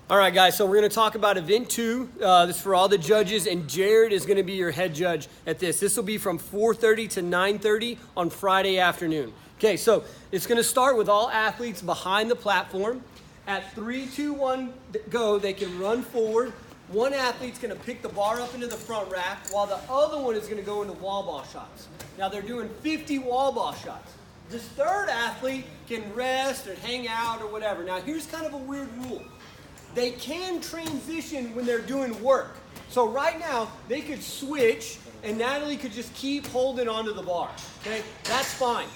All right, guys, so we're going to talk about event 2. This is for all the judges, and Jared is going to be your head judge at this. This will be from 4:30 to 9:30 on Friday afternoon. Okay, so it's going to start with all athletes behind the platform. At 3, 2, 1, go, they can run forward. One athlete's going to pick the bar up into the front rack, while the other one is going to go into wall ball shots. Now, they're doing 50 wall ball shots. This third athlete can rest or hang out or whatever. Now, here's kind of a weird rule. They can transition when they're doing work. So right now, they could switch, and Natalie could just keep holding onto the bar, okay? That's fine.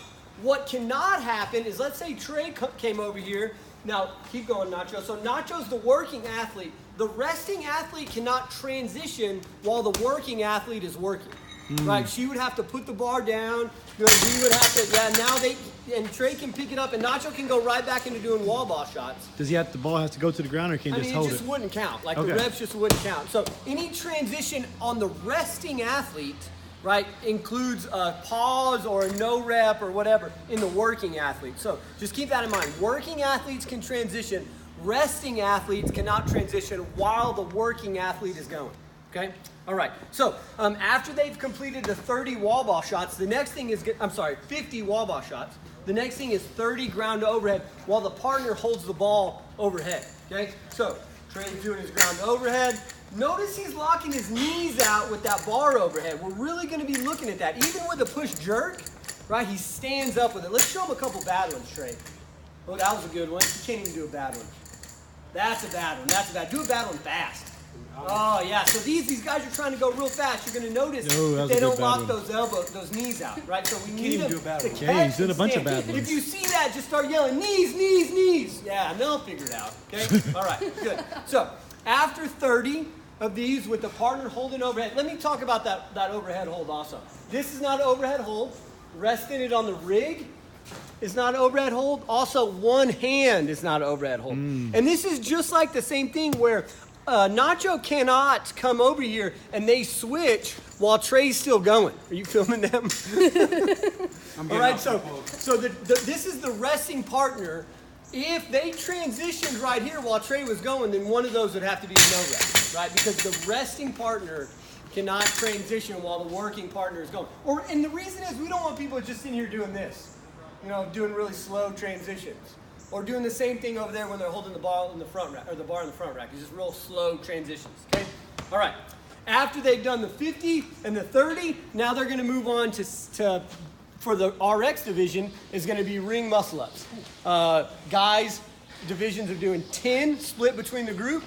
What cannot happen is, let's say Trey came over here. Now, keep going, Nacho. So Nacho's the working athlete. The resting athlete cannot transition while the working athlete is working. Right? She would have to put the bar down. We would have to, and Trey can pick it up, and Nacho can go right back into doing wall ball shots. Does the ball has to go to the ground, or can he just hold it? It just wouldn't count. Like, the reps just wouldn't count. So any transition on the resting athlete, right, includes a pause or a no rep or whatever in the working athlete. So just keep that in mind. Working athletes can transition. Resting athletes cannot transition while the working athlete is going. Okay? All right. So after they've completed the 30 wall ball shots, the next thing is, 50 wall ball shots. The next thing is 30 ground to overhead while the partner holds the ball overhead. Okay? So Trey's doing his ground to overhead. Notice he's locking his knees out with that bar overhead. We're really going to be looking at that. Even with a push jerk, right, he stands up with it. Let's show him a couple bad ones, Trey. Oh, that was a good one. You can't even do a bad one. That's a bad one. That's a bad. Do a bad one fast. Oh, yeah. So these guys are trying to go real fast. You're going to notice that they don't lock those knees out, right? So we need them to catch. Yeah, he's doing a bunch of bad ones. If you see that, just start yelling, knees, knees, knees. Yeah, and they'll figure it out, okay? All right, good. So after 30 of these with the partner holding overhead, let me talk about that overhead hold also. This is not an overhead hold. Resting it on the rig is not an overhead hold. Also, one hand is not an overhead hold. And this is just like the same thing where Nacho cannot come over here and they switch while Trey's still going. Are you filming them? All right, so this is the resting partner. If they transitioned right here while Trey was going, then one of those would have to be a no rep, right? Because the resting partner cannot transition while the working partner is going. And the reason is we don't want people just in here doing this, doing really slow transitions. Or doing the same thing over there when they're holding the ball in the front rack, or the bar in the front rack. It's just real slow transitions, okay? All right. After they've done the 50 and the 30, now they're going to move on to for the RX division, is going to be ring muscle ups. Guys divisions are doing 10 split between the group.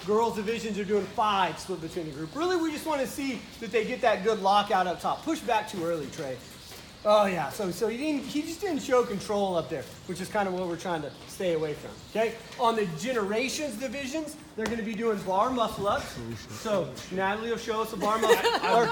Girls divisions are doing 5 split between the group. Really, we just want to see that they get that good lockout up top. Push back too early, Trey. Oh yeah, so he just didn't show control up there, which is kind of what we're trying to stay away from. Okay, on the generations divisions, they're going to be doing bar muscle ups. So Natalie will show us a bar muscle or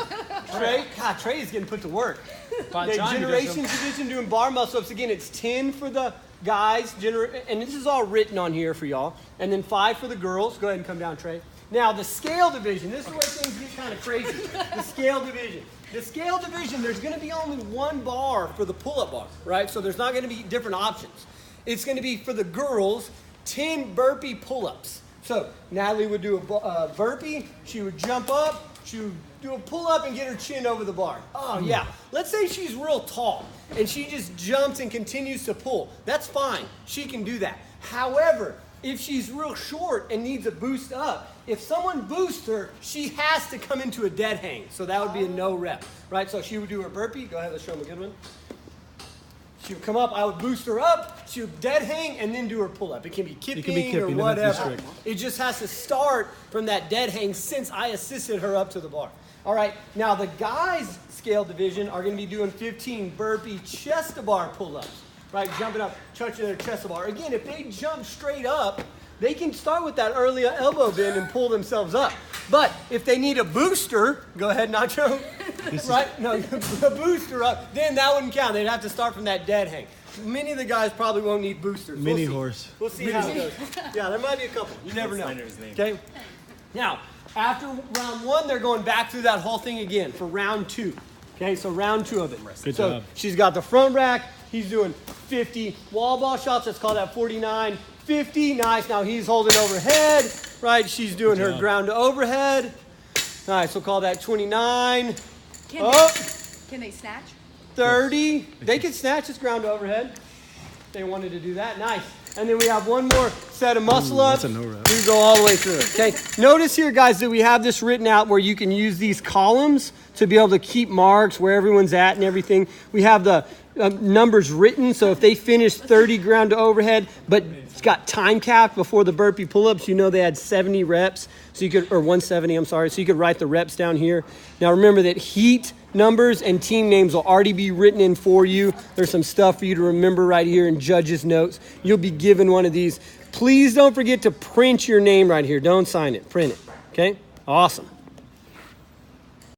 Trey. God, Trey is getting put to work. The generations division doing bar muscle ups again. It's 10 for the guys, and this is all written on here for y'all, and then 5 for the girls. Go ahead and come down, Trey. Now the scale division. This is where things get kind of crazy. The scale division. The scale division, there's going to be only one bar for the pull-up bar, right? So there's not going to be different options. It's going to be, for the girls, 10 burpee pull-ups. So Natalie would do a burpee. She would jump up. She would do a pull-up and get her chin over the bar. Oh, yeah. Let's say she's real tall, and she just jumps and continues to pull. That's fine. She can do that. However, if she's real short and needs a boost up, if someone boosts her, she has to come into a dead hang. So that would be a no rep, right? So she would do her burpee. Go ahead, let's show them a good one. She would come up, I would boost her up, she would dead hang, and then do her pull up. It can be kipping or whatever. It just has to start from that dead hang since I assisted her up to the bar. All right, now the guys' scale division are going to be doing 15 burpee chest to bar pull-ups. Right, jumping up, touching their chest bar. Again, if they jump straight up, they can start with that early elbow bend and pull themselves up. But if they need a booster, go ahead, Nacho. Right? No, a booster up, then that wouldn't count. They'd have to start from that dead hang. Many of the guys probably won't need boosters. Mini horse. We'll see how it goes. Yeah, there might be a couple. You never know. Okay? Now, after round 1, they're going back through that whole thing again for round 2. Okay, so round 2 of it. Good job. She's got the front rack. He's doing 50 wall ball shots. Let's call that 49. 50, nice. Now he's holding overhead, right? She's doing her ground to overhead. Nice, we'll call that 29. Can they snatch? 30. They can snatch this ground to overhead if they wanted to do that. Nice. And then we have one more set of muscle ups. That's a no rep. We go all the way through it, okay? Notice here, guys, that we have this written out where you can use these columns to be able to keep marks where everyone's at and everything. We have the numbers written, so if they finish 30 ground to overhead, but it's got time capped before the burpee pull-ups, you know they had 70 reps, so you could, or 170, I'm sorry, so you could write the reps down here. Now remember that heat numbers and team names will already be written in for you. There's some stuff for you to remember right here in judges' notes. You'll be given one of these. Please don't forget to print your name right here. Don't sign it, print it, okay? Awesome.